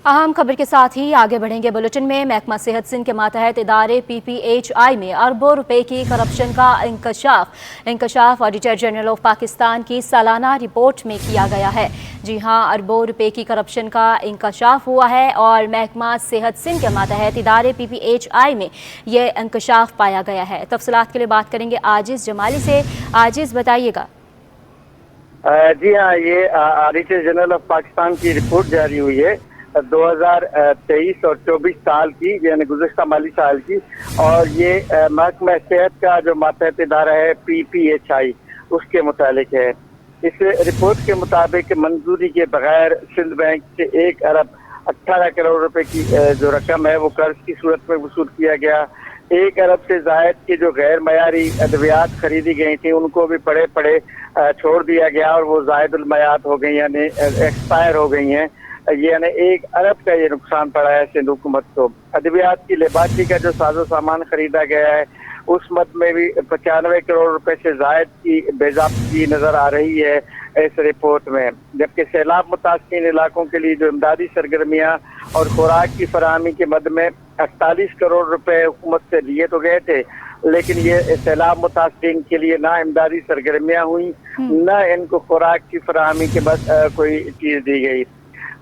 अहम खबर के साथ ही आगे बढ़ेंगे बुलेटिन में। महकमा सेहत सिंध के मातहत इदारे PPHI में अरबों रुपए की करप्शन का इंकशाफ ऑडिटर जनरल ऑफ पाकिस्तान की सालाना रिपोर्ट में किया गया है। जी हां, अरबों रुपए की करप्शन का इंकशाफ हुआ है और महकमा सेहत सिंध के मातहत इदारे PPHI में यह इंकशाफ पाया गया है। तफसीलात के लिए बात करेंगे आजिज जमाली से। आजिज, बताइएगा। जी हाँ, ये ऑडिटर जनरल ऑफ पाकिस्तान की रिपोर्ट जारी हुई है 2023 और 24 साल की, यानी गुज़श्ता माली साल की। और ये महकमा सेहत का जो मातहत इदारा है PPHI, उसके मुतालिक है। इस रिपोर्ट के मुताबिक मंजूरी के बगैर सिंध बैंक से 1 अरब 18 करोड़ रुपए की जो रकम है वो कर्ज की सूरत में वसूल किया गया। 1 अरब से जायद की जो गैर मयारी अद्वियात खरीदी गई थी उनको भी पड़े पड़े छोड़ दिया गया और वो जायदुल मयात हो गई, यानी एक्सपायर हो गई हैं। यानी 1 अरब का ये नुकसान पड़ा है सिंध हुकूमत को। अद्वियात की लेबार्ट्री का जो साजो सामान खरीदा गया है उस मद में भी 95 करोड़ रुपए से जायद की बेज़ाब्तगी नजर आ रही है इस रिपोर्ट में। जबकि सैलाब मुतासिर इलाकों के लिए जो इमदादी सरगर्मियाँ और खुराक की फराहमी के मद में 48 करोड़ रुपए हुकूमत से लिए तो गए थे, लेकिन ये सैलाब मुतासिरीन के लिए ना इमदादी सरगर्मियाँ हुई, ना इनको खुराक की फराहमी के बाद कोई चीज़ दी गई।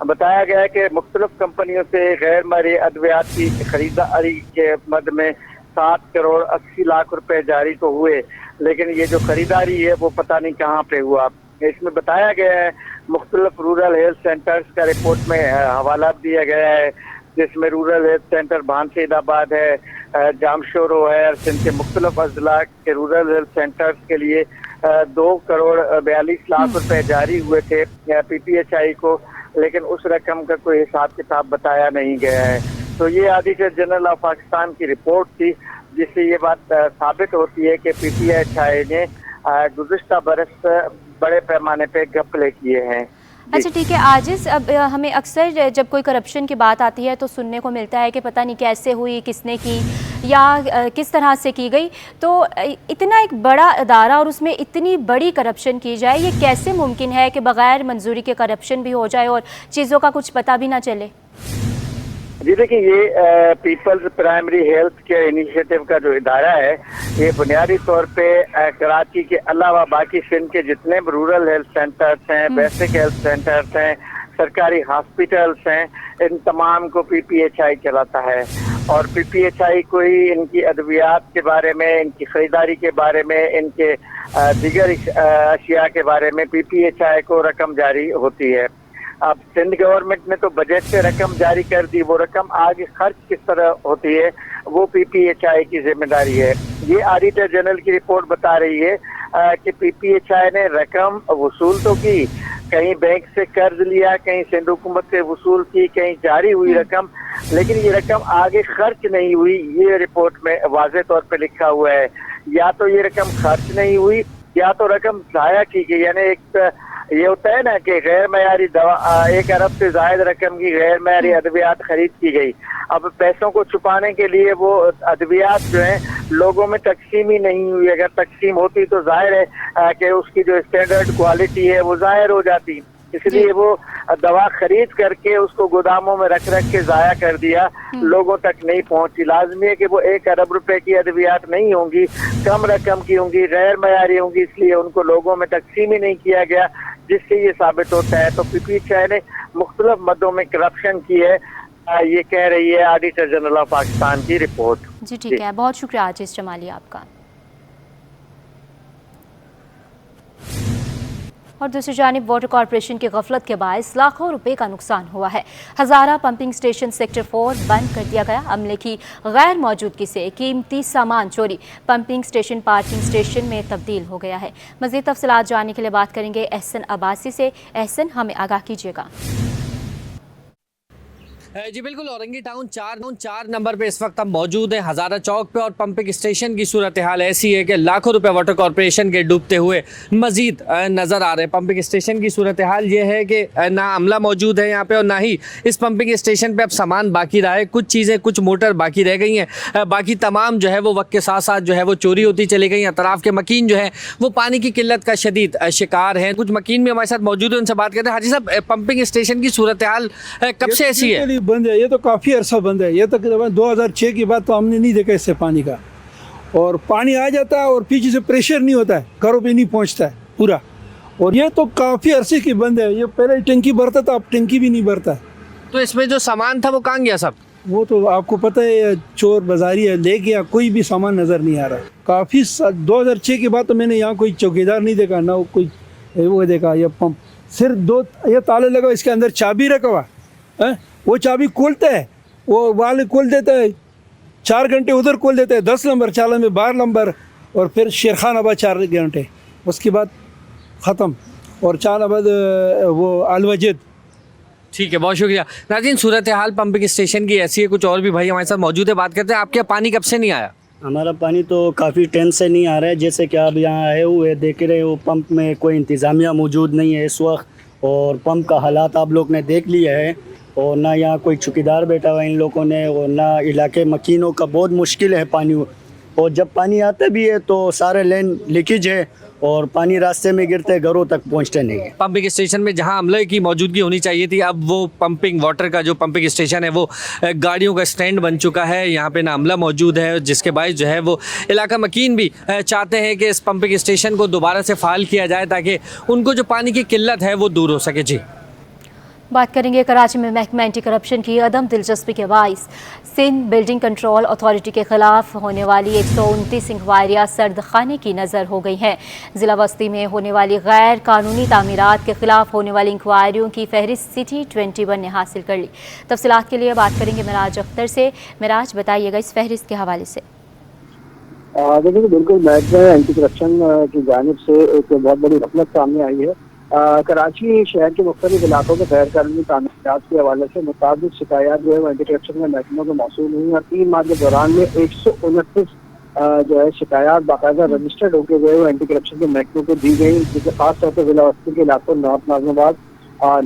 बताया गया है कि मुख्तलिफ कंपनियों से गैर मारी अद्वियात की खरीदारी के मद में 7 करोड़ 80 लाख रुपए जारी तो हुए, लेकिन ये जो खरीदारी है वो पता नहीं कहाँ पे हुआ। इसमें बताया गया है मुख्तलिफ रूरल हेल्थ सेंटर्स का रिपोर्ट में हवाला दिया गया है, जिसमें रूरल हेल्थ सेंटर भानसीदाबाद है, जामशोरो है। सिंध के मुख्तलिफ अजला के रूरल हेल्थ सेंटर्स के लिए 2 करोड़ 42 लाख रुपए जारी हुए थे PPHI को, लेकिन उस रकम का कोई हिसाब किताब बताया नहीं गया है। तो ये ऑडिटर जनरल ऑफ पाकिस्तान की रिपोर्ट थी, जिससे ये बात साबित होती है कि PPHI ने गुज़श्ता बरस बड़े पैमाने पे घपले किए हैं। अच्छा, ठीक है आजिज। अब हमें अक्सर जब कोई करप्शन की बात आती है तो सुनने को मिलता है कि पता नहीं कैसे हुई, किसने की या किस तरह से की गई। तो इतना एक बड़ा अदारा और उसमें इतनी बड़ी करप्शन की जाए, ये कैसे मुमकिन है कि बग़ैर मंजूरी के करप्शन भी हो जाए और चीज़ों का कुछ पता भी ना चले? जी देखिए, ये peoples primary health care initiative का जो इदारा है ये बुनियादी तौर पे कराची के अलावा बाकी सिंध के जितने भी रूरल हेल्थ सेंटर्स हैं, बेसिक हेल्थ सेंटर्स हैं, सरकारी हॉस्पिटल्स हैं, इन तमाम को PPHI चलाता है। और PPHI को ही इनकी अद्वियात के बारे में, इनकी खरीदारी के बारे में, इनके दीगर अशिया के बारे में PPHI को रकम जारी होती है। अब सिंध गवर्नमेंट ने तो बजट से रकम जारी कर दी, वो रकम आगे खर्च किस तरह होती है वो PPHI की जिम्मेदारी है। ये ऑडिटर जनरल की रिपोर्ट बता रही है कि PPHI ने रकम वसूल तो की, कहीं बैंक से कर्ज लिया, कहीं सिंध हुकूमत से वसूल की, कहीं जारी हुई रकम, लेकिन ये रकम आगे खर्च नहीं हुई। ये रिपोर्ट में वाज़ेह तौर पे लिखा हुआ है। या तो ये रकम खर्च नहीं हुई या तो रकम ज़ाया की गई। यानी एक ये होता है ना कि गैर मयारी दवा 1 अरब से जायद रकम की गैर मयारी अद्वियात खरीद की गई। अब पैसों को छुपाने के लिए वो अद्वियात जो है लोगों में तकसीम ही नहीं हुई। अगर तकसीम होती तो जाहिर है कि उसकी जो स्टैंडर्ड क्वालिटी है वो जाहिर हो जाती, इसलिए वो दवा खरीद करके उसको गोदामों में रख के जाया कर दिया, लोगों तक नहीं पहुंची। लाजमी है कि वो 1 अरब रुपए की अद्वियात नहीं होंगी, कम रकम की होंगी, गैर मयारी होंगी, इसलिए उनको लोगों में तकसीम ही नहीं किया गया, जिससे ये साबित होता है। तो PPHI ने मुख्तलिफ मदों में करप्शन की है, ये कह रही है ऑडिटर जनरल ऑफ पाकिस्तान की रिपोर्ट। जी ठीक है, बहुत शुक्रिया आजिज जमाली आपका। और दूसरी जानिब वाटर कॉरपोरेशन की गफलत के बायस लाखों रुपए का नुकसान हुआ है। हज़ारा पंपिंग स्टेशन सेक्टर 4 बंद कर दिया गया। अमले की गैर मौजूदगी से कीमती सामान चोरी पंपिंग स्टेशन पार्किंग स्टेशन में तब्दील हो गया है। मज़ीद तफसीलात जानने के लिए बात करेंगे एहसन अब्बासी से। एहसन, हमें आगाह कीजिएगा। जी बिल्कुल, औरंगी टाउन 4 नंबर पे इस वक्त हम मौजूद हैं हज़ारा चौक पे, और पंपिंग स्टेशन की सूरत हाल ऐसी है कि लाखों रुपए वाटर कॉरपोरेशन के डूबते हुए मजीद नज़र आ रहे हैं। पंपिंग स्टेशन की सूरत हाल ये है कि ना अमला मौजूद है यहाँ पे, और ना ही इस पंपिंग स्टेशन पे अब सामान बाकी रहा है। कुछ चीज़ें, कुछ मोटर बाकी रह गई हैं, बाकी तमाम जो है वो वक्त के साथ साथ जो है वो चोरी होती चली गई। अतराफ़ के मकीन जो है वो पानी की किल्लत का शदीद शिकार हैं। कुछ मकीन भी हमारे साथ मौजूद है, उनसे बात करते हैं। हाजी साहब, पंपिंग स्टेशन की सूरत हाल कब से ऐसी है? बंद है, ये तो काफ़ी अरसा बंद है। ये तकरीबन 2006 के बाद तो हमने नहीं देखा इससे पानी का। और पानी आ जाता है और पीछे से प्रेशर नहीं होता है, घरों पे नहीं पहुंचता है पूरा। और ये तो काफ़ी अरसे की बंद है। ये पहले टंकी भरता था, अब टंकी भी नहीं भरता है। तो इसमें जो सामान था वो कहाँ गया सब? वो तो आपको पता है, चोर बाजारी है, ले गया, कोई भी सामान नज़र नहीं आ रहा। काफ़ी 2006 के बाद तो मैंने यहाँ कोई चौकीदार नहीं देखा, ना कोई वो देखा। ये पंप सिर्फ 2 ये ताले लगा, इसके अंदर चाबी रखा हुआ है। वो चाबी खोलता है, वो वाले खोल देता है, 4 घंटे उधर खोल देता है, 10 नंबर चालन में 12 नंबर, और फिर शेरखानाबाद 4 घंटे, उसके बाद ख़त्म। और चालाबाद वो अलवजिद। ठीक है, बहुत शुक्रिया। नाज़रीन, सूरत हाल पंपिंग स्टेशन की ऐसी है। कुछ और भी भाई हमारे साथ मौजूद है, बात करते हैं। आपके यहाँ पानी कब से नहीं आया? हमारा पानी तो काफ़ी टाइम से नहीं आ रहा है। जैसे कि आप यहाँ आए हुए देख रहे हो, पंप में कोई इंतज़ामिया मौजूद नहीं है इस वक्त, और पंप का हालात आप लोग ने देख लिया है। और ना यहाँ कोई चौकीदार बैठा हुआ है इन लोगों ने, और ना इलाके मकीनों का बहुत मुश्किल है पानी। और जब पानी आता भी है तो सारे लेन लीकेज है, और पानी रास्ते में गिरते घरों तक पहुँचते नहीं है। पंपिंग स्टेशन में जहां अमले की मौजूदगी होनी चाहिए थी, अब वो पंपिंग वाटर का जो पंपिंग स्टेशन है वो गाड़ियों का स्टैंड बन चुका है। यहाँ पे ना अमला मौजूद है, जिसके बायस जो है वो इलाका मकीन भी चाहते हैं कि इस पंपिंग स्टेशन को दोबारा से फ़ाल किया जाए, ताकि उनको जो पानी की किल्लत है वो दूर हो सके। जी, बात करेंगे कराची में महकमा एंटी करप्शन की अदम दिलचस्पी के बाइस सिंध बिल्डिंग कंट्रोल अथॉरिटी के खिलाफ होने वाली 129 इंक्वायरियाँ सर्द खाने की नज़र हो गई हैं। ज़िला बस्ती में होने वाली गैर कानूनी तामीरात के खिलाफ होने वाली इंक्वायरियों की फहरिस्त सिटी 21 ने हासिल कर ली। तफसीलात के लिए बात करेंगे मिराज अख्तर से। मिराज, बताइएगा इस फहरिस्त के हवाले से। देखिए, बिल्कुल महकमा एंटी करप्शन की जानिब से एक बहुत बड़ी गफलत सामने आई है। कराची शहर के मुख्तलिफ इलाकों में गैर कानूनी तामीरात के हवाले से मुताबिक शिकायत जो है वो एंटी करप्शन के महकमों को मौसूल हुई, और 3 माह के दौरान में 129 जो है शिकायत बाकायदा रजिस्टर्ड होकर जो है वो एंटी करप्शन के महकमों को दी गई, जिससे खास तौर पर जिला बस्ती के इलाकों north Nazimabad,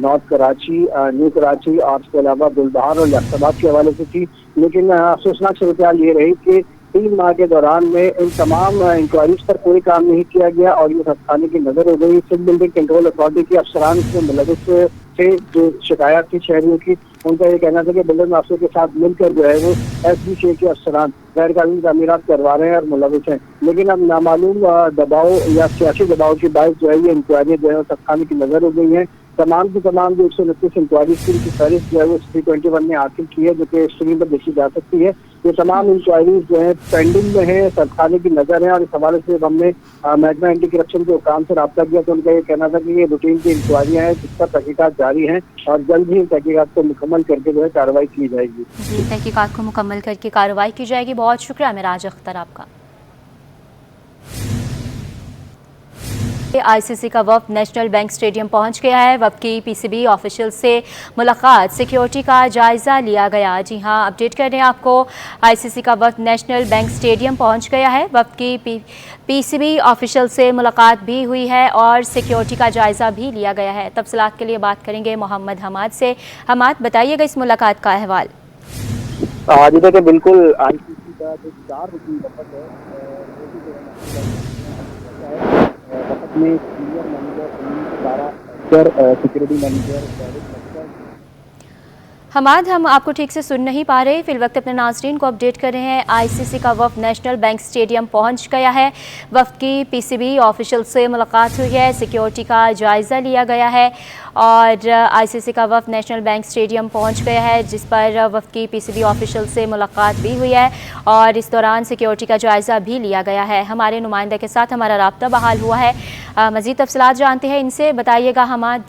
north Karachi, new Karachi और इसके अलावा गुलबहार और यासबाद के हवाले से थी। लेकिन अफसोसनाक सूरत हाल ये रही कि 3 माह के दौरान में इन तमाम इंक्वायरीज पर कोई काम नहीं किया गया, और ये खाने की नजर हो गई। सिंध बिल्डिंग कंट्रोल अथॉरिटी के अफसरान इसमें मुलविस थे। जो शिकायत थी शहरियों की, उनका ये कहना था कि बिल्डिंग अफसर के साथ मिलकर जो है वो SBK के अफसरान गैर कानूनी तामीरात करवा रहे हैं और मुलविस हैं। लेकिन अब नामालूम दबाव या सियासी दबाव के बायस जो है ये इंक्वायरी जो है वो खाने की नजर हो गई हैं। तमाम की तमाम जो 129 इंक्वायरीज की फहरिस्त जो है वो ST21 ने हासिल की है, जो कि स्क्रीन पर देखी जा सकती है। ये तमाम इंक्वायरीज जो है पेंडिंग में है, सरखाने की नज़र है। और इस हवाले से जब हमने महकमा एंटी करप्शन के हुकाम से रब्ता किया तो उनका ये कहना था कि ये रूटीन की इंक्वायरियाँ हैं, जिस पर तहकीकात जारी हैं, और जल्द ही तहकीकात को मुकम्मल करके जो है कार्रवाई की जाएगी। जी, तहकीकात को मुकम्मल करके कार्रवाई की जाएगी। बहुत शुक्रिया मिराज अख्तर आपका। ICC का वफ़द नेशनल बैंक स्टेडियम पहुंच गया है। वफ़द की PCB ऑफिशियल से मुलाकात, सिक्योरिटी का जायज़ा लिया गया। जी हां, अपडेट कर रहे हैं आपको, ICC का वफ़द नेशनल बैंक स्टेडियम पहुंच गया है। वफ़द की PCB ऑफिशियल से मुलाकात भी हुई है और सिक्योरिटी का जायज़ा भी लिया गया है। तफसीलात के लिए बात करेंगे मोहम्मद हमाद से। हमाद, बताइएगा इस मुलाकात का अहवाल। जी देखिए, बिल्कुल ICC का जो 4 रुकनी वफ़द है में senior manager, security manager. Hammad, हम आपको ठीक से सुन नहीं पा रहे, फिल वक्त अपने नाज़रीन को अपडेट कर रहे हैं। ICC का वफ़द नेशनल बैंक स्टेडियम पहुंच गया है। वफ़द की PCB ऑफिशियल से मुलाकात हुई है, सिक्योरिटी का जायज़ा लिया गया है, और ICC का वफ़द नेशनल बैंक स्टेडियम पहुंच गया है, जिस पर वफ़द की PCB ऑफिशियल से मुलाकात भी हुई है, और इस दौरान सिक्योरिटी का जायज़ा भी लिया गया है। हमारे नुमाइंदा के साथ हमारा राब्ता बहाल हुआ है, मज़ीद तफसीलात जानते हैं इनसे। बताइएगा हमाद।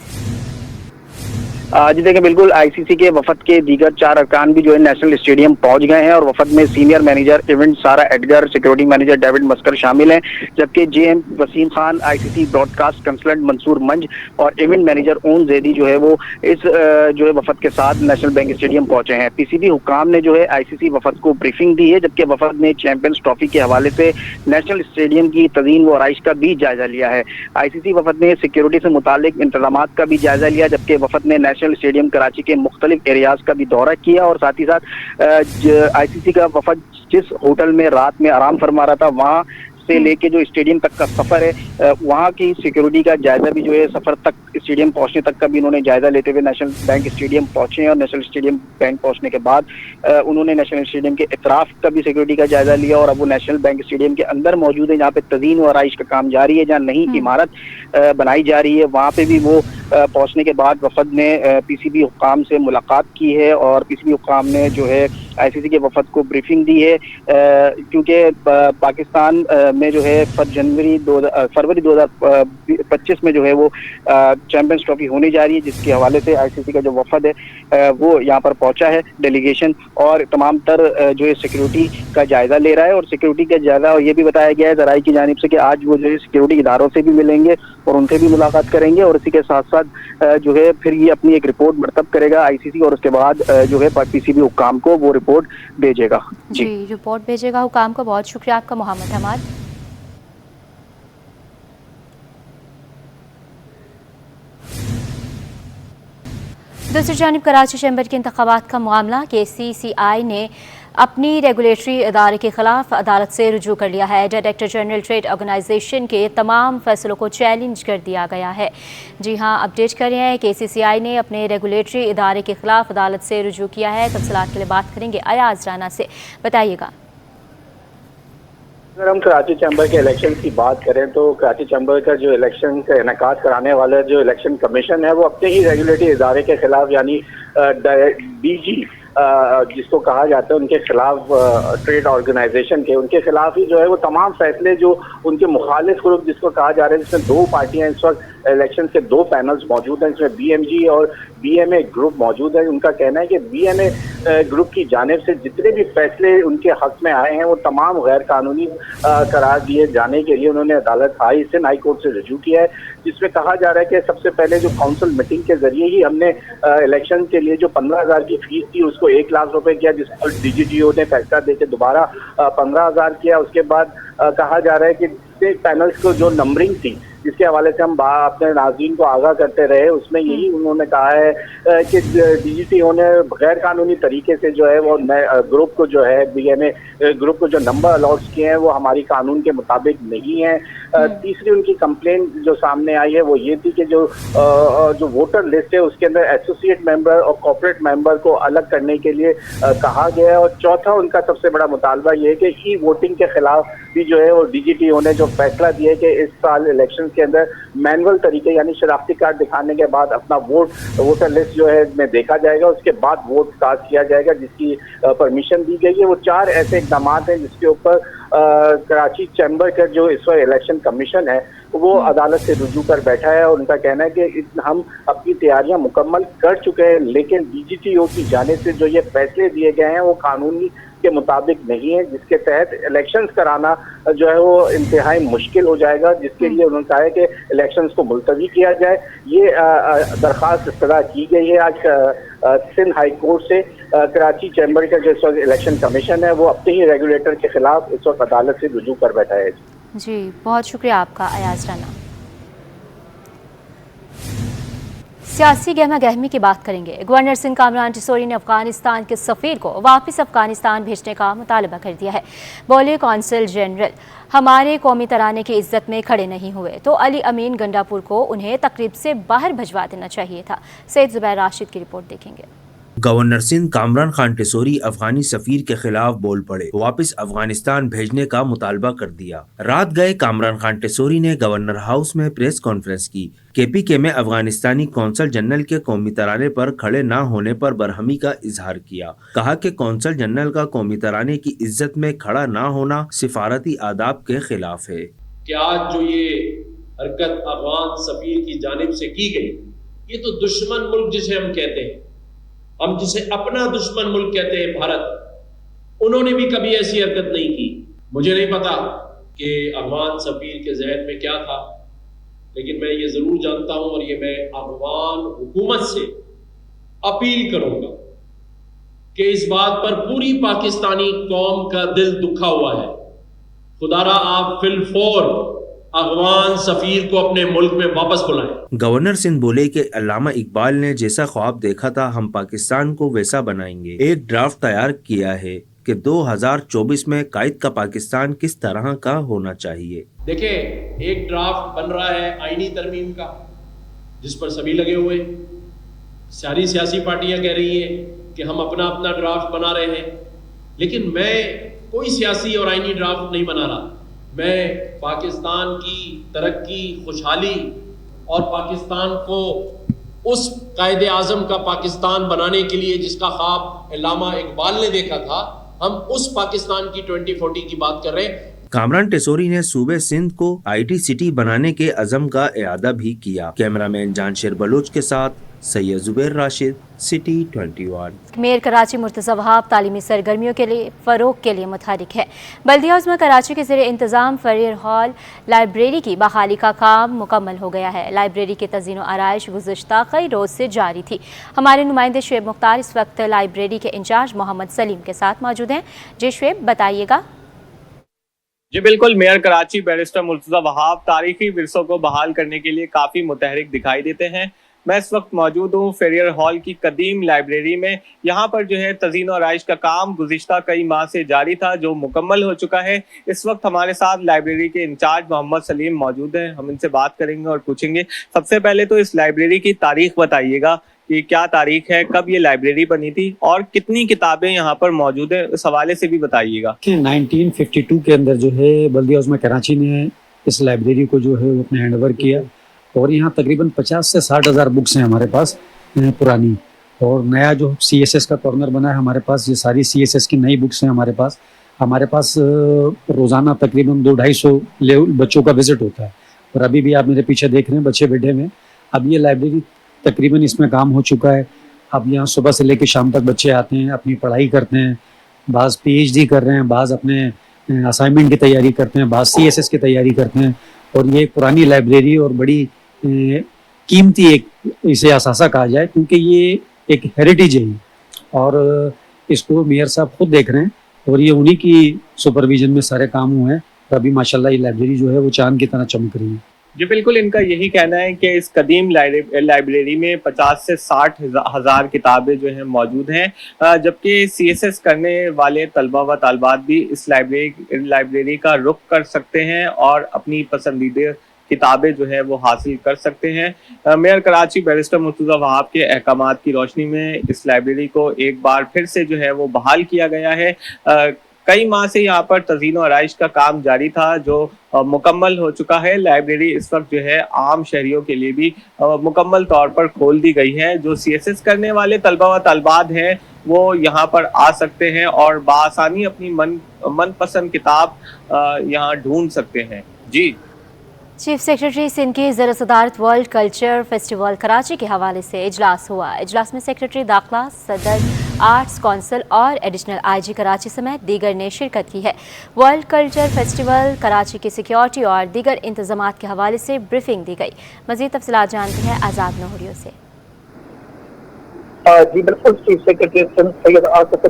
जी देखिए, बिल्कुल आईसीसी के वफद के दीगर 4 अरकान भी जो है नेशनल स्टेडियम पहुंच गए हैं और वफद में senior manager event Sarah Edgar, security manager David Musker शामिल हैं, जबकि GM Wasim Khan, ICC broadcast consultant Mansoor मंज और इवेंट मैनेजर ओन जैदी जो है वो इस जो है वफद के साथ नेशनल बैंक स्टेडियम पहुंचे हैं। पीसीबी हुक्काम ने जो है आईसीसी वफद को ब्रीफिंग दी है, जबकि वफद ने चैंपियंस ट्रॉफी के हवाले से नेशनल स्टेडियम की तज़ीन व आराइश का भी जायजा लिया है। आईसीसी वफद ने सिक्योरिटी से मुतालिक इंतजामात का भी जायजा लिया, जबकि वफद ने नेशनल स्टेडियम कराची के मुख्तलिफ एरियाज का भी दौरा किया और साथ ही साथ आईसीसी का वफद जिस होटल में रात में आराम फरमा रहा था वहाँ से लेके जो स्टेडियम तक का सफर है वहाँ की सिक्योरिटी का जायजा भी जो है सफर तक स्टेडियम पहुंचने तक का भी उन्होंने जायजा लेते हुए नेशनल बैंक स्टेडियम पहुंचे हैं और नेशनल स्टेडियम बैंक पहुंचने के बाद उन्होंने नेशनल स्टेडियम के इतराफ का भी सिक्योरिटी का जायजा लिया और अब वो नेशनल बैंक स्टेडियम के अंदर मौजूद है, जहाँ पे तज़ीन व आराइश का काम जारी है, जहाँ नई इमारत बनाई जा रही है, वहाँ पे भी वो पहुंचने के बाद वफद ने पीसीबी हुक्काम से मुलाकात की है और पीसीबी हुक्काम ने जो है आईसीसी के वफद को ब्रीफिंग दी है, क्योंकि पाकिस्तान में जो है फरवरी 2025 में जो है वो चैंपियंस ट्रॉफी होने जा रही है, जिसके हवाले से आईसीसी का जो वफद है वो यहाँ पर पहुंचा है डेलीगेशन और तमाम तर जो है सिक्योरिटी का जायजा ले रहा है और सिक्योरिटी का जायजा और ये भी बताया गया है ज़राई की जानिब से कि आज वो जो है सिक्योरिटी इदारों से भी मिलेंगे और उनसे भी मुलाकात करेंगे और इसी के साथ साथ जो है फिर ये अपनी एक रिपोर्ट मरतब करेगा आईसीसी और उसके बाद जो है पीसीबी हुक्काम को वो रिपोर्ट भेजेगा। जी रिपोर्ट भेजेगा हुक्काम को। बहुत शुक्रिया आपका मोहम्मद हमाद। दूसरी जानिब कराची चैम्बर के इंतखाबात का मामला KCCI ने अपनी रेगुलेटरी इदारे के खिलाफ अदालत से रुजू कर लिया है। डायरेक्टर जनरल ट्रेड ऑर्गेनाइजेशन के तमाम फैसलों को चैलेंज कर दिया गया है। जी हाँ, अपडेट कर रहे हैं KCCI ने अपने रेगुलेटरी इदारे के खिलाफ अदालत से रुजू किया है। तफसीलात के लिए बात करेंगे अयाज राना से, बताइएगा। अगर हम कराची चैम्बर के इलेक्शन की बात करें तो कराची चैम्बर का जो इलेक्शन का इनेकाद कराने वाला जो इलेक्शन कमीशन है वो अपने ही रेगुलेटरी इदारे के खिलाफ यानी DG जिसको कहा जाता है उनके खिलाफ ट्रेड ऑर्गेनाइजेशन के उनके खिलाफ ही जो है वो तमाम फैसले जो उनके मुखालिफ ग्रुप जिसको कहा जा रहा है, जिसमें 2 पार्टियां इस वक्त इलेक्शन के 2 पैनल्स मौजूद हैं, इसमें BMG और BMA ग्रुप मौजूद है। उनका कहना है कि BMA ग्रुप की जानिब से जितने भी फैसले उनके हक में आए हैं वो तमाम गैर कानूनी करार दिए जाने के लिए उन्होंने अदालत हाईसिन हाई कोर्ट से रजू किया है, जिसमें कहा जा रहा है कि सबसे पहले जो काउंसिल मीटिंग के जरिए ही हमने इलेक्शन के लिए जो 15,000 की फीस थी उसको 1 लाख रुपए किया, जिसको DGTO ने फैसला देकर दोबारा 15,000 किया। उसके बाद कहा जा रहा है कि पैनल्स को जो नंबरिंग थी जिसके हवाले से हम अपने नाज़रीन को आगाह करते रहे, उसमें यही उन्होंने कहा है कि DGTO ने गैर कानूनी तरीके से जो है वो ग्रुप को जो है BMA ग्रुप को जो नंबर अलॉट किए हैं वो हमारी कानून के मुताबिक नहीं है। तीसरी उनकी कंप्लेन जो सामने आई है वो ये थी कि जो वोटर लिस्ट है उसके अंदर एसोसिएट मेंबर और कॉर्पोरेट मेंबर को अलग करने के लिए कहा गया है। और चौथा उनका सबसे बड़ा मुतालबा ये है कि वोटिंग के खिलाफ भी जो है वो DGTO ने जो फैसला दिया कि इस साल इलेक्शन के अंदर मैनुअल तरीके यानी शनाख्ती कार्ड दिखाने के बाद अपना वोटर लिस्ट जो है में देखा जाएगा, उसके बाद वोट कास्ट किया जाएगा, जिसकी परमिशन दी गई है। वो 4 ऐसे इकदाम हैं जिसके ऊपर कराची चैम्बर का जो इस वक्त इलेक्शन कमीशन है वो अदालत से रुजू कर बैठा है और उनका कहना है कि हम अपनी तैयारियां मुकम्मल कर चुके हैं, लेकिन DGTO की जाने से जो ये फैसले दिए गए हैं वो कानूनी के मुताबिक नहीं है, जिसके तहत इलेक्शंस कराना जो है वो इंतहाई मुश्किल हो जाएगा, जिसके लिए उन्होंने कहा है कि इलेक्शंस को मुलतवी किया जाए। ये दरख्वास्त इस्तदा की गई है आज सिंध हाई कोर्ट से। कराची चैम्बर का जो इस वक्त इलेक्शन कमीशन है वो अपने ही रेगुलेटर के खिलाफ इस वक्त अदालत से रुजू कर बैठा है। जी बहुत शुक्रिया आपका अयाज राना। सियासी गहमा गहमी की बात करेंगे। गवर्नर सिंध कामरान टिसोरी ने अफगानिस्तान के सफ़ीर को वापस अफगानिस्तान भेजने का मुतालबा कर दिया है। बोले कौंसल जनरल हमारे कौमी तराने की इज्जत में खड़े नहीं हुए तो अली अमीन गंडापुर को उन्हें तकरीब से बाहर भिजवा देना चाहिए था। सैयद जुबैर राशिद की रिपोर्ट देखेंगे। गवर्नर सिंध कामरान खान टिसोरी अफगानी सफीर के खिलाफ बोल पड़े, वापस अफगानिस्तान भेजने का मुतालबा कर दिया। रात गए कामरान खान टिसोरी ने गवर्नर हाउस में प्रेस कॉन्फ्रेंस की। KPK में अफगानिस्तानी कौंसल जनरल के कौमी तराने पर खड़े न होने पर बरहमी का इजहार किया। कहा कि कौंसल जनरल का कौमी तराने की इज्जत में खड़ा न होना सिफारती आदाब के खिलाफ है। कि आज जो ये हरकत अफगान सफीर की जानिब से की गई ये तो दुश्मन मुल्क जिसे हम कहते हैं, हम जिसे अपना दुश्मन मुल्क कहते हैं भारत, उन्होंने भी कभी ऐसी हरकत नहीं की। मुझे नहीं पता कि अफगान सफीर के जहन में क्या था, लेकिन मैं ये जरूर जानता हूं और ये मैं अफगान हुकूमत से अपील करूंगा कि इस बात पर पूरी पाकिस्तानी कौम का दिल दुखा हुआ है। खुदारा आप फिलफौर अफगान सफीर को अपने मुल्क में वापस बुलाएं। गवर्नर सिंध बोले कि अल्लामा इकबाल ने जैसा ख्वाब देखा था हम पाकिस्तान को वैसा बनाएंगे। एक ड्राफ्ट तैयार किया है कि 2024 में कायद का पाकिस्तान किस तरह का होना चाहिए। देखिए, एक ड्राफ्ट बन रहा है आईनी तरमीम का, जिस पर सभी लगे हुए, सारी सियासी पार्टियां कह रही हैं कि हम अपना अपना ड्राफ्ट बना रहे हैं, लेकिन मैं कोई सियासी और आईनी ड्राफ्ट नहीं बना रहा। मैं पाकिस्तान की तरक्की, खुशहाली और पाकिस्तान को उस कायदे आज़म का पाकिस्तान बनाने के लिए जिसका ख्वाब अल्लामा इकबाल ने देखा था, हम उस पाकिस्तान की 2040 की बात कर रहे हैं। कामरान टेसोरी ने सूबे सिंध को IT सिटी बनाने के अज़म का इआदा भी किया। कैमरामैन जानशेर बलोच के साथ सैयद जुबैर राशिद, सिटी 21। मेयर कराची मुर्तज़ा वहाब तालीमी सरगर्मियों के लिए फ़रोग के लिए मुतहरिक है। बल्दिया उज़्मा कराची के ज़ेरे इंतज़ाम फरियर हॉल लाइब्रेरी की बहाली का काम मुकम्मल हो गया है। लाइब्रेरी की तज़ीन व आराइश गुज़श्ता कई रोज़ से जारी थी। हमारे नुमाइंदे शुएब मुख्तार इस वक्त लाइब्रेरी के इंचार्ज मोहम्मद सलीम के साथ मौजूद हैं। जी शुएब, बताइएगा। जी बिल्कुल, मेयर कराची बैरिस्टर मुर्तज़ा वहाब तारीखी विरसों को बहाल करने के लिए काफ़ी मुतहरिक दिखाई देते हैं। मैं इस वक्त मौजूद हूँ फेरियर हॉल की कदीम लाइब्रेरी में। यहाँ पर जो है तज़ीन और आराइश का काम गुज़िश्ता कई माह से जारी था, जो मुकम्मल हो चुका है। इस वक्त हमारे साथ लाइब्रेरी के इंचार्ज मोहम्मद सलीम मौजूद हैं। हम इनसे बात करेंगे और पूछेंगे। सबसे पहले तो इस लाइब्रेरी की तारीख बताइएगा कि क्या तारीख है, कब ये लाइब्रेरी बनी थी और कितनी किताबें यहाँ पर मौजूद है, इस हवाले से भी बताइएगा। 1952 के अंदर जो है बल्दिया उज़्मा कराची ने इस लाइब्रेरी को जो है अपने हैंड ओवर किया और यहाँ तकरीबन 50 से 60 हज़ार बुक्स हैं हमारे पास पुरानी। और नया जो CSS का कॉर्नर बना है हमारे पास, ये सारी CSS की नई बुक्स हैं हमारे पास। हमारे पास रोज़ाना तकरीबन 200-250 बच्चों का विज़िट होता है और अभी भी आप मेरे पीछे देख रहे हैं बच्चे बैठे में। अब ये लाइब्रेरी तकरीबन इसमें काम हो चुका है। अब यहाँ सुबह से लेकर शाम तक बच्चे आते हैं, अपनी पढ़ाई करते हैं, बाज़ PhD कर रहे हैं, बाज़ अपने असाइनमेंट की तैयारी करते हैं, बाज़ CSS की तैयारी करते हैं। और ये एक पुरानी लाइब्रेरी और बड़ी कीमती एक इसे असासा कहा जाए, क्योंकि ये एक हेरिटेज है और इसको मेयर साहब खुद देख रहे हैं और ये उन्हीं की सुपरविजन में सारे काम हुए हैं। तो अभी माशाल्लाह ये लाइब्रेरी जो है वो चांद की तरह चमक रही है। जी बिल्कुल, इनका यही कहना है कि इस कदीम लाइब्रेरी में 50 से 60 हज़ार किताबें जो हैं मौजूद हैं, जबकि CSS करने वाले तलबा व तालबात भी इस लाइब्रेरी का रुख कर सकते हैं और अपनी पसंदीदा किताबें जो है वो हासिल कर सकते हैं। मेयर कराची बैरिस्टर मुर्तज़ा वहाब के अहकामात की रोशनी में इस लाइब्रेरी को एक बार फिर से जो है वो बहाल किया गया है। कई माह से यहाँ पर तज़ीन और आराइश का काम जारी था, जो मुकम्मल हो चुका है। लाइब्रेरी इस वक्त जो है आम शहरियों के लिए भी मुकम्मल तौर पर खोल दी गई है। जो CSS करने वाले तलबा व तलबात हैं वो यहाँ पर आ सकते हैं और बआसानी अपनी मनपसंद किताब यहाँ ढूंढ सकते हैं। जी, चीफ सेक्रेटरी सिंध की ज़र सदारत वर्ल्ड कल्चर फेस्टिवल कराची के हवाले से इजलास हुआ। इजलास में सेक्रेटरी दाखिला, सदर, आर्ट्स कौंसिल और एडिशनल IG कराची समेत दीगर ने शिरकत की है। वर्ल्ड कल्चर फेस्टिवल कराची की सिक्योरिटी और दीगर इंतजामात के हवाले से ब्रीफिंग दी गई। मज़ीद तफसीलात जानते हैं आज़ाद नूरियों से। जी बिल्कुल, चीफ सेक्रेटरी सिंध सैयद आसिफ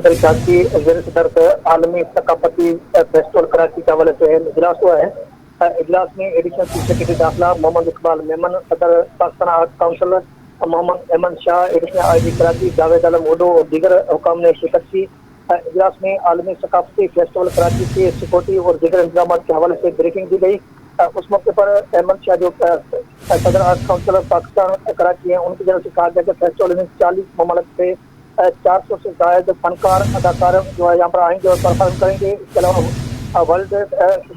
की ज़र सदारत आलमी सकाफती फेस्टिवल कराची के हवाले से इजलास हुआ है। इजलास में एडिशनल चीफ सेक्रेटरी दाखिला मोहम्मद इकबाल मेमन, सदर पाकिस्तान आर्ट काउंसिल मोहम्मद एमन शाह, एडिशनल IG कराची जावेद आलम उडो और दीगर हुकाम ने शिरकत की। इजलास में आलमी सकाफती फेस्टिवल कराची के सिक्योरिटी और दीगर इंतजाम के हवाले से ब्रीफिंग दी गई। उस मौके पर एमन शाह जो सदर आर्ट काउंसिल पाकिस्तान कराची हैं, उनकी तरफ से कहा गया कि फेस्टिवल में 40 ममालिक से 400 से ज्यादा फनकार अदाकार जो है यहाँ पर आएंगे और परफॉर्म करेंगे। इसके अलावा वर्ल्ड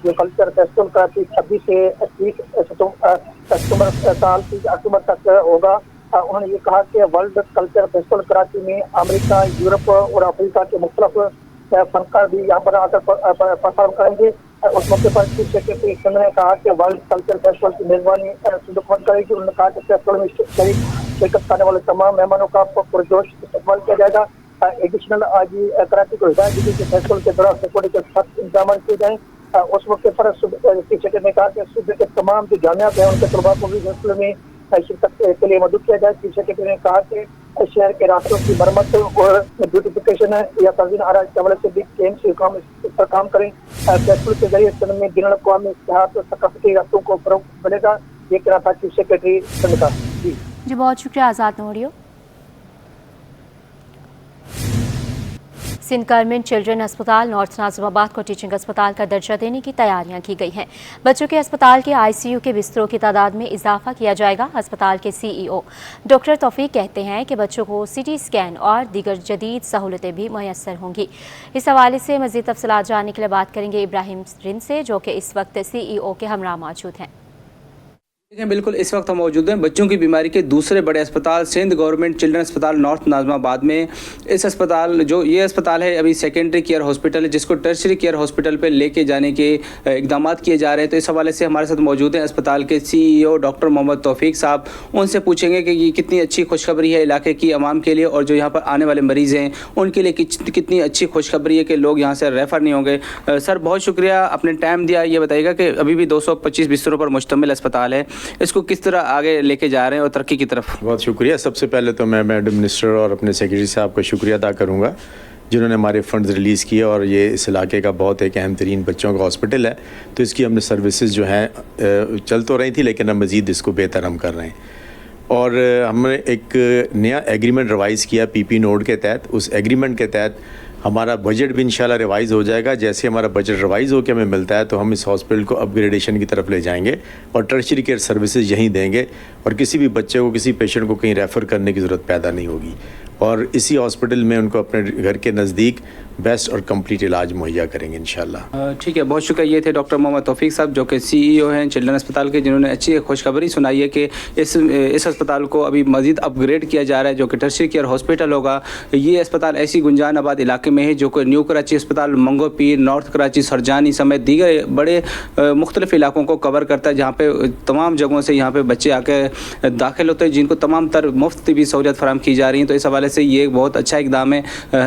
जो कल्चर फेस्टिवल कराची 26 से 30 अक्टूबर तक होगा। उन्होंने ये कहा कि वर्ल्ड कल्चर फेस्टिवल कराची में अमेरिका, यूरोप और अफ्रीका के मुख्तलिफ फनकार भी यहाँ पर आकर परफॉर्म करेंगे। उस मौके पर चीफ सेक्रेटरी चंद्र ने कहा कि वर्ल्ड कल्चर फेस्टिवल की मेजबानी सिंधु खान करेगी। उन्होंने कहा कि फेस्टिवल में शिरकत करने वाले तमाम मेहमानों का पुरजोश इस्तेमाल किया जाएगा। एडिशनल आज कराची को हिदायत दी गई कि फेस्टिवल के दौरान सिक्योरिटी के सख्त इंतजाम किए जाएं। उस मौके पर चीफ सेक्रेटरी ने कहा कि सूबे के तमाम जो जामियात हैं उनके तलबा को भी फेस्टिवल में शिरकत के लिए मदद किया जाए। चीफ सेक्रेटरी ने कहा कि शहर के रास्तों की मरम्मत और ब्यूटिफिकेशन है या तज़ीन आराइश के हवाले से भी इस पर काम करें। फेस्टिवल के जरिए सिंध में दिन अक़वामी इत्तेहाद और सकाफती रास्तों को फरोग़ मिलेगा। ये कहा था चीफ सेक्रेटरी सिंध का। जी बहुत शुक्रिया आज़ाद नोरियो। सिंध गवर्नमेंट चिल्ड्रन अस्पताल नॉर्थ नाज़िमाबाद को टीचिंग अस्पताल का दर्जा देने की तैयारियां की गई हैं। बच्चों के अस्पताल के आईसीयू के बिस्तरों की तादाद में इजाफा किया जाएगा। अस्पताल के सीईओ डॉक्टर तौफीक कहते हैं कि बच्चों को सीटी स्कैन और दीगर जदीद सहूलतें भी मैसर होंगी। इस हवाले से मज़ीद तफसीलात जानने के लिए बात करेंगे इब्राहिम रिंद से, जो कि इस वक्त सीईओ के हमरा मौजूद हैं। बिल्कुल, इस वक्त हम मौजूद हैं बच्चों की बीमारी के दूसरे बड़े अस्पताल सिंध गवर्नमेंट चिल्ड्रन अस्पताल नॉर्थ नाज़िमाबाद में। इस अस्पताल ये अस्पताल है अभी सेकेंडरी केयर हॉस्पिटल है, जिसको टर्शरी केयर हॉस्पिटल पे लेके जाने के इकदाम किए जा रहे हैं। तो इस हवाले से हमारे साथ मौजूद हैं अस्पताल के सीईओ डॉक्टर मोहम्मद तौफीक साहब। उनसे पूछेंगे कि ये कितनी अच्छी खुशखबरी है इलाके की आवाम के लिए, और जो यहाँ पर आने वाले मरीज़ हैं उनके लिए कितनी अच्छी खुशखबरी है कि लोग यहाँ से रेफ़र नहीं होंगे। सर बहुत शुक्रिया, आपने टाइम दिया। ये बताइएगा कि अभी भी 225 बिस्तरों पर मुश्तमिल अस्पताल है, इसको किस तरह आगे लेके जा रहे हैं और तरक्की की तरफ? बहुत शुक्रिया। सबसे पहले तो मैं मैडम मिनिस्टर और अपने सेक्रेटरी साहब का शुक्रिया अदा करूँगा जिन्होंने हमारे फ़ंड्स रिलीज़ किए, और ये इस इलाके का बहुत एक अहम तरीन बच्चों का हॉस्पिटल है। तो इसकी हमने सर्विसेज जो हैं चल तो रही थी, लेकिन हम मज़ीद इसको बेहतर हम कर रहे हैं। और हमने एक नया एग्रीमेंट रिवाइज़ किया पीपी नोड के तहत। उस एग्रीमेंट के तहत हमारा बजट भी इंशाल्लाह रिवाइज़ हो जाएगा। जैसे हमारा बजट रिवाइज़ होकर हमें मिलता है तो हम इस हॉस्पिटल को अपग्रेडेशन की तरफ ले जाएंगे और टर्शरी केयर सर्विसेज यहीं देंगे, और किसी भी बच्चे को, किसी पेशेंट को कहीं रेफ़र करने की ज़रूरत पैदा नहीं होगी, और इसी हॉस्पिटल में उनको अपने घर के नज़दीक बेस्ट और कंप्लीट इलाज मुहैया करेंगे इंशाल्लाह। ठीक है, बहुत शुक्रिया। ये थे डॉक्टर मोहम्मद तौफीक साहब, जो कि सीईओ हैं चिल्ड्रन अस्पताल के, जिन्होंने अच्छी खुशखबरी सुनाई है कि इस अस्पताल को अभी मज़ीद अपग्रेड किया जा रहा है, जो कि टर्शरी केयर हॉस्पिटल होगा। ये अस्पताल ऐसी गुंजान आबाद इलाके में है जो कि न्यू कराची अस्पताल, मंगो पीर, नॉर्थ कराची, सरजानी समेत दीगर बड़े मुख्तलिफ इलाकों को कवर करता है, जहाँ पे तमाम जगहों से यहाँ पे बच्चे आके दाखिल होते हैं, जिनको तमाम तर मुफ्त भी सहूलियत फराहम की जा रही हैं। तो इस हवाले से ये बहुत अच्छा इकदाम है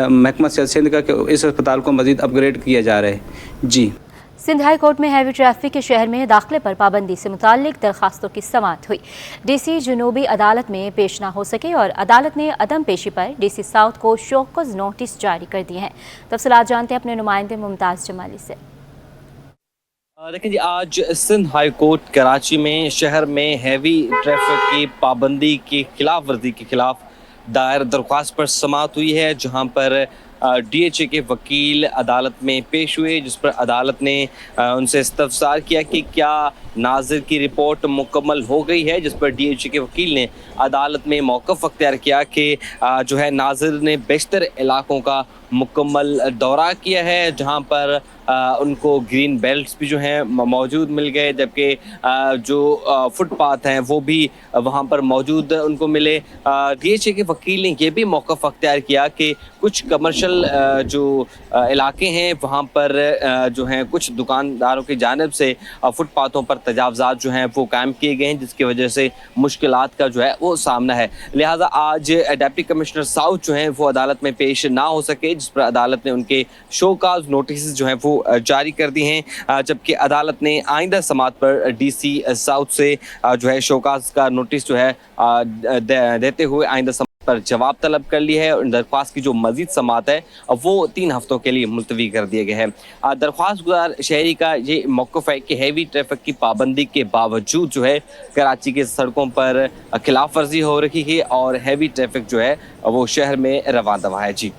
महकमा सेहत सिंध का कि इस अस्पताल को मज़ीद अपग्रेड किया जा रहा है। जी, सिंध हाई कोर्ट में हैवी ट्रैफिक के शहर में दाखिले पर पाबंदी से मुताल्लिक दरखास्तों की समाअत हुई। डीसी जनूबी अदालत में पेश ना हो सके और अदालत ने अदम पेशी पर डीसी साउथ को शोकॉज नोटिस जारी कर दिए हैं। तफसीलात जानते हैं अपने नुमाइंदे मुमताज़ जमाली से। देखिए जी, आज सिंध हाई कोर्ट कराची में शहर में हैवी ट्रैफिक की पाबंदी की खिलाफ वर्जी के खिलाफ दायर दरख्वास्त पर समाअत हुई है, जहां पर डीएचए के वकील अदालत में पेश हुए, जिस पर अदालत ने उनसे इस्तफसार किया कि क्या नाज़िर की रिपोर्ट मुकम्मल हो गई है, जिस पर डीएचए के वकील ने अदालत में मौक़िफ़ अख्तियार किया कि जो है नाज़िर ने बेशतर इलाकों का मुकम्मल दौरा किया है, जहां पर उनको ग्रीन बेल्ट्स भी जो हैं मौजूद मिल गए, जबकि जो फुटपाथ हैं वो भी वहां पर मौजूद उनको मिले। डीएचए के वकील ने ये भी मौक़िफ़ अख्तियार किया कि कुछ कमर्शियल जो इलाके हैं वहाँ पर जो हैं कुछ दुकानदारों की जानिब से फुटपाथों पर तजावज़ात जो हैं वो कायम किए गए हैं, जिसकी वजह से मुश्किलात का जो है वो सामना है। लिहाजा आज डिप्टी कमिश्नर साउथ जो हैं वो अदालत में पेश ना हो सके, जिस पर अदालत ने उनके शोकाज नोटिस जो हैं वो जारी कर दी हैं, जबकि अदालत ने आइंदा समाअत पर डीसी साउथ से जो है शोकाज का नोटिस जो है देते हुए आइंदा पर जवाब तलब कर लिया है। और दरख्वास्त की जो मजीद समाअत है वो 3 हफ्तों के लिए मुलतवी कर दिया गया है। दरख्वास्त गुजार शहरी का ये मौक़िफ़ है कि हैवी ट्रैफिक की पाबंदी के बावजूद जो है कराची के सड़कों पर खिलाफ वर्जी हो रही है और हैवी ट्रैफिक जो है वो शहर में रवां दवा है। जी।